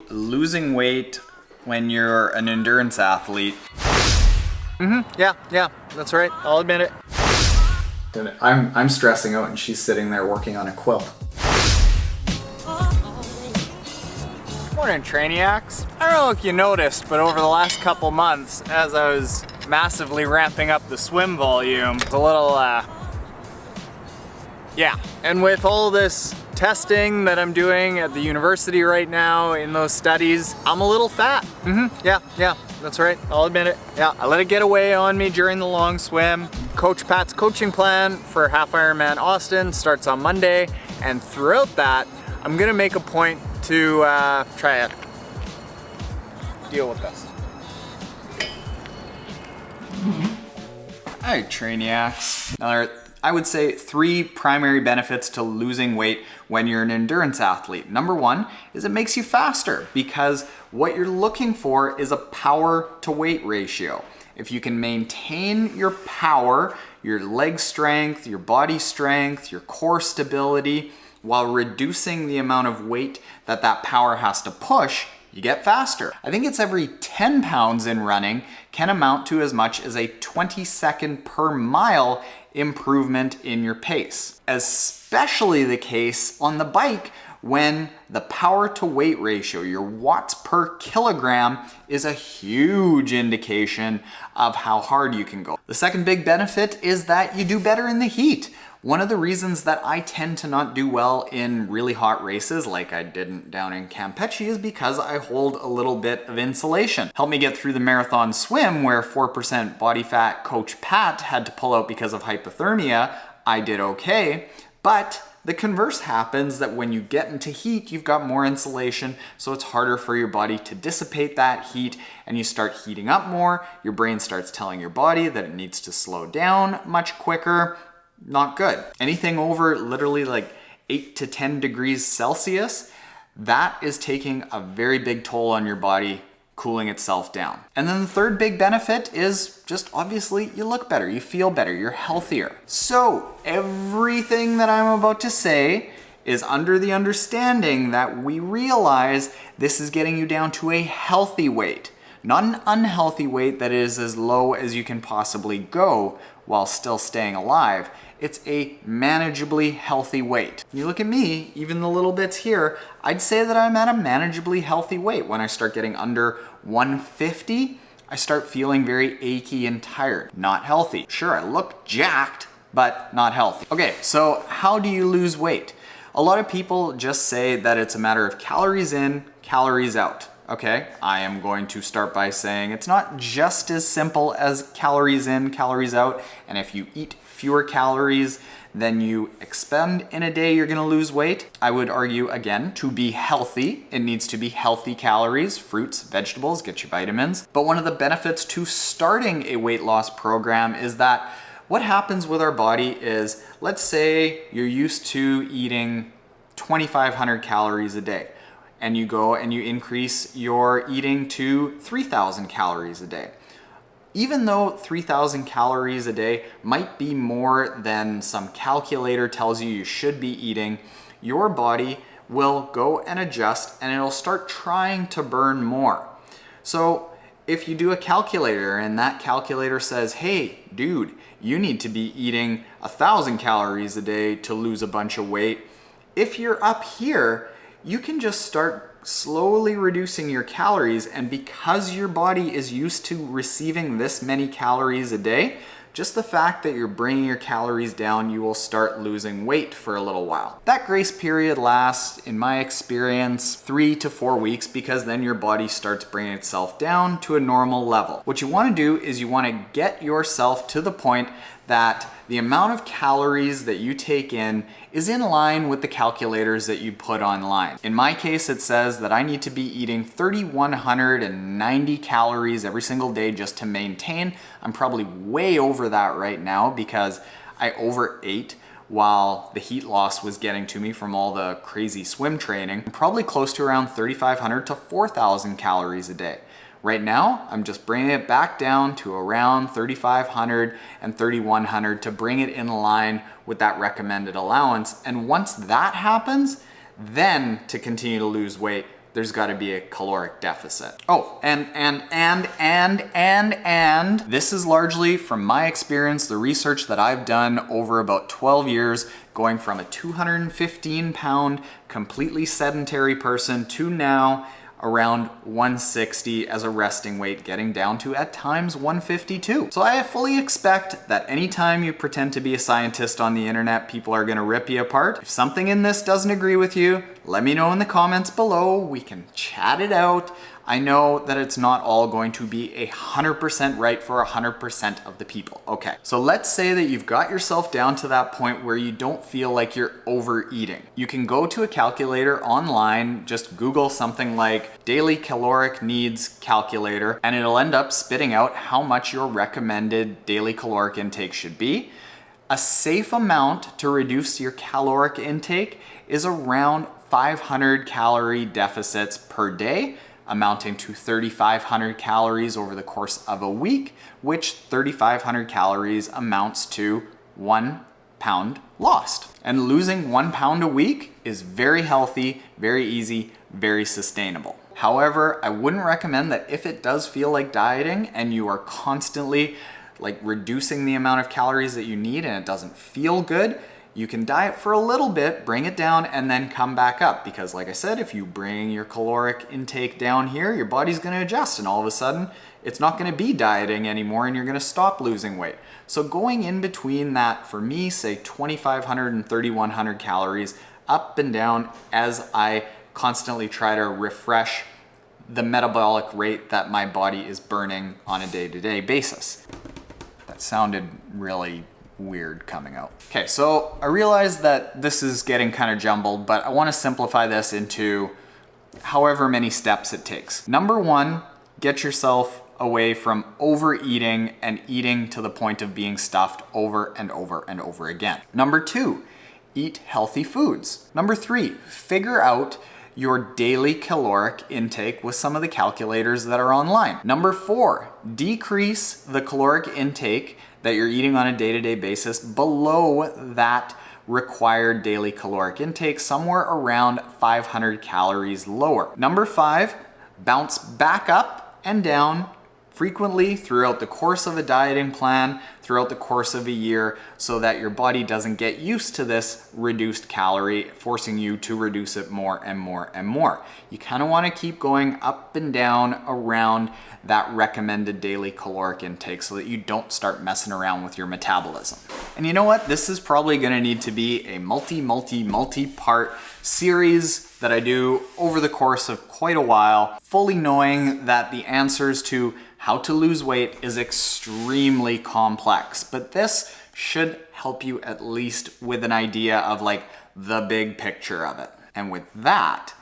losing weight when you're an endurance athlete. Yeah, that's right. I'll admit it. I'm stressing out and she's sitting there working on a quilt. Morning, Trainiacs. I don't know if you noticed, but over the last couple months, as I was massively ramping up the swim volume, it's a little, yeah. And with all this testing that I'm doing at the university right now in those studies, I'm a little fat. Yeah, that's right. I'll admit it. Yeah, I let it get away on me during the long swim. Coach Pat's coaching plan for Half Ironman Austin starts on Monday, and throughout that, I'm gonna make a point to try it. Deal with this. Alright, Trainiacs. Now, I would say 3 primary benefits to losing weight when you're an endurance athlete. Number 1 is it makes you faster because what you're looking for is a power to weight ratio. If you can maintain your power, your leg strength, your body strength, your core stability, while reducing the amount of weight that power has to push, you get faster. I think it's every 10 pounds in running can amount to as much as a 20-second per mile improvement in your pace. Especially the case on the bike when the power to weight ratio, your watts per kilogram, is a huge indication of how hard you can go. The second big benefit is that you do better in the heat. One of the reasons that I tend to not do well in really hot races like I didn't down in Campeche is because I hold a little bit of insulation. Helped me get through the marathon swim where 4% body fat Coach Pat had to pull out because of hypothermia. I did okay, but the converse happens that when you get into heat, you've got more insulation, so it's harder for your body to dissipate that heat and you start heating up more. Your brain starts telling your body that it needs to slow down much quicker. Not good. Anything over literally like 8 to 10 degrees Celsius, that is taking a very big toll on your body, cooling itself down. And then the third big benefit is just obviously you look better, you feel better, you're healthier. So everything that I'm about to say is under the understanding that we realize this is getting you down to a healthy weight, not an unhealthy weight that is as low as you can possibly go while still staying alive. It's a manageably healthy weight. You look at me, even the little bits here, I'd say that I'm at a manageably healthy weight. When I start getting under 150, I start feeling very achy and tired. Not healthy. Sure, I look jacked, but not healthy. Okay, so how do you lose weight? A lot of people just say that it's a matter of calories in, calories out. Okay, I am going to start by saying it's not just as simple as calories in, calories out, and if you eat fewer calories than you expend in a day, you're gonna lose weight. I would argue, again, to be healthy, it needs to be healthy calories, fruits, vegetables, get your vitamins. But one of the benefits to starting a weight loss program is that what happens with our body is, let's say you're used to eating 2,500 calories a day, and you go and you increase your eating to 3,000 calories a day. Even though 3,000 calories a day might be more than some calculator tells you should be eating, your body will go and adjust and it'll start trying to burn more. So if you do a calculator and that calculator says, hey, dude, you need to be eating 1,000 calories a day to lose a bunch of weight, if you're up here, you can just start slowly reducing your calories, and because your body is used to receiving this many calories a day, just the fact that you're bringing your calories down, you will start losing weight for a little while. That grace period lasts, in my experience, 3 to 4 weeks, because then your body starts bringing itself down to a normal level. What you want to do is you want to get yourself to the point that the amount of calories that you take in is in line with the calculators that you put online. In my case, it says that I need to be eating 3,190 calories every single day just to maintain. I'm probably way over that right now because I overate while the heat loss was getting to me from all the crazy swim training. I'm probably close to around 3,500 to 4,000 calories a day. Right now, I'm just bringing it back down to around 3,500 and 3,100 to bring it in line with that recommended allowance. And once that happens, then to continue to lose weight, there's got to be a caloric deficit. Oh, and this is largely from my experience, the research that I've done over about 12 years, going from a 215 pound completely sedentary person to now around 160 as a resting weight, getting down to at times 152. So I fully expect that anytime you pretend to be a scientist on the internet, people are gonna rip you apart. If something in this doesn't agree with you, let me know in the comments below. We can chat it out. I know that it's not all going to be 100% right for 100% of the people. Okay, so let's say that you've got yourself down to that point where you don't feel like you're overeating. You can go to a calculator online, just Google something like daily caloric needs calculator, and it'll end up spitting out how much your recommended daily caloric intake should be. A safe amount to reduce your caloric intake is around 500 calorie deficits per day, amounting to 3,500 calories over the course of a week, which 3,500 calories amounts to 1 pound lost. And losing 1 pound a week is very healthy, very easy, very sustainable. However, I wouldn't recommend that if it does feel like dieting and you are constantly like reducing the amount of calories that you need and it doesn't feel good, you can diet for a little bit, bring it down, and then come back up. Because like I said, if you bring your caloric intake down here, your body's gonna adjust, and all of a sudden, it's not gonna be dieting anymore, and you're gonna stop losing weight. So going in between that, for me, say 2,500 and 3,100 calories, up and down, as I constantly try to refresh the metabolic rate that my body is burning on a day-to-day basis. That sounded really weird coming out. Okay, so I realize that this is getting kind of jumbled, but I want to simplify this into however many steps it takes. Number one, get yourself away from overeating and eating to the point of being stuffed over and over and over again. Number two, eat healthy foods. Number three, figure out your daily caloric intake with some of the calculators that are online. Number four, decrease the caloric intake that you're eating on a day-to-day basis below that required daily caloric intake, somewhere around 500 calories lower. Number five, bounce back up and down frequently throughout the course of a dieting plan, throughout the course of a year, so that your body doesn't get used to this reduced calorie, forcing you to reduce it more and more and more. You kind of want to keep going up and down around that recommended daily caloric intake so that you don't start messing around with your metabolism. And you know what? This is probably going to need to be a multi-part series that I do over the course of quite a while, fully knowing that the answers to how to lose weight is extremely complex, but this should help you at least with an idea of like the big picture of it. And with that,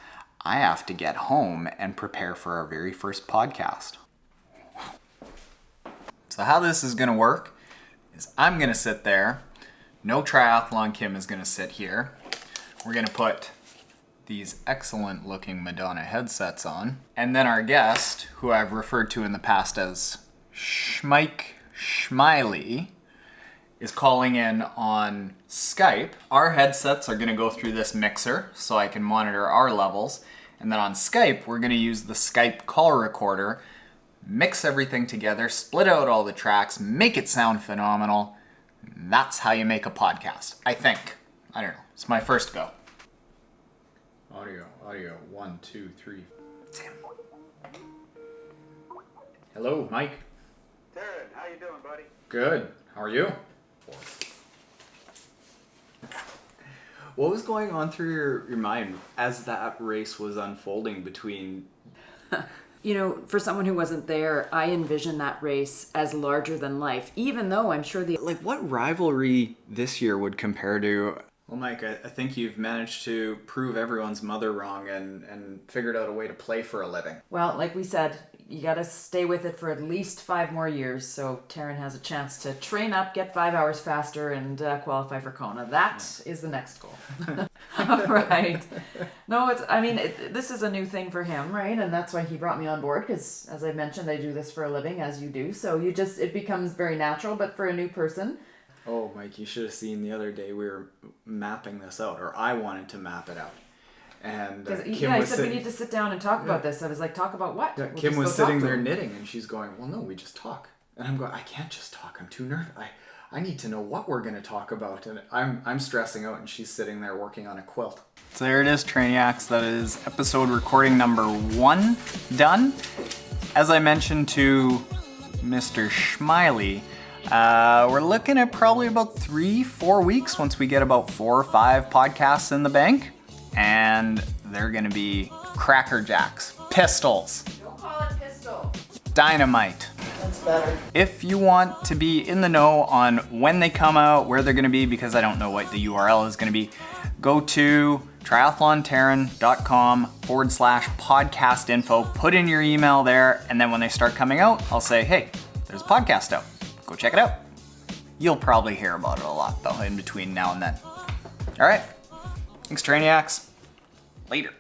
I have to get home and prepare for our very first podcast. So how this is gonna work is I'm gonna sit there, no Triathlon Kim is gonna sit here. We're gonna put these excellent looking Madonna headsets on. And then our guest, who I've referred to in the past as Schmiley, is calling in on Skype. Our headsets are gonna go through this mixer so I can monitor our levels. And then on Skype, we're gonna use the Skype call recorder, mix everything together, split out all the tracks, make it sound phenomenal. And that's how you make a podcast, I think. I don't know, it's my first go. Audio, 1, 2, 3. Damn. Hello, Mike. Taren, how you doing, buddy? Good. How are you? What was going on through your mind as that race was unfolding between... You know, for someone who wasn't there, I envision that race as larger than life, even though I'm sure the... Like, what rivalry this year would compare to... Well, Mike, I think you've managed to prove everyone's mother wrong and figured out a way to play for a living. Well, like we said, you got to stay with it for at least 5 more years, so Taren has a chance to train up, get 5 hours faster, and qualify for Kona. That is the next goal. All right. No, this is a new thing for him, right? And that's why he brought me on board, because as I mentioned, I do this for a living, as you do. So it becomes very natural, but for a new person... Oh, Mike, you should have seen the other day we were mapping this out, or I wanted to map it out. And Because Kim he was said sitting, we need to sit down and talk about this. I was like, talk about what? yeah, We'll Kim just was go talk sitting to there him. knitting, and she's going, well, no, we just talk. And I'm going, I can't just talk. I'm too nervous. I need to know what we're going to talk about. And I'm stressing out, and she's sitting there working on a quilt. So there it is, Trainiacs. That is episode recording number 1 done. As I mentioned to Mr. Schmiley, we're looking at probably about 3-4 weeks once we get about 4 or 5 podcasts in the bank. And they're going to be Cracker Jacks, pistols, Don't call it pistol. dynamite. That's better. If you want to be in the know on when they come out, where they're going to be, because I don't know what the URL is going to be, go to triathlontaren.com/podcast info, put in your email there, and then when they start coming out, I'll say, hey, there's a podcast out. Go check it out. You'll probably hear about it a lot, though, in between now and then. All right. Thanks, Trainiacs. Later.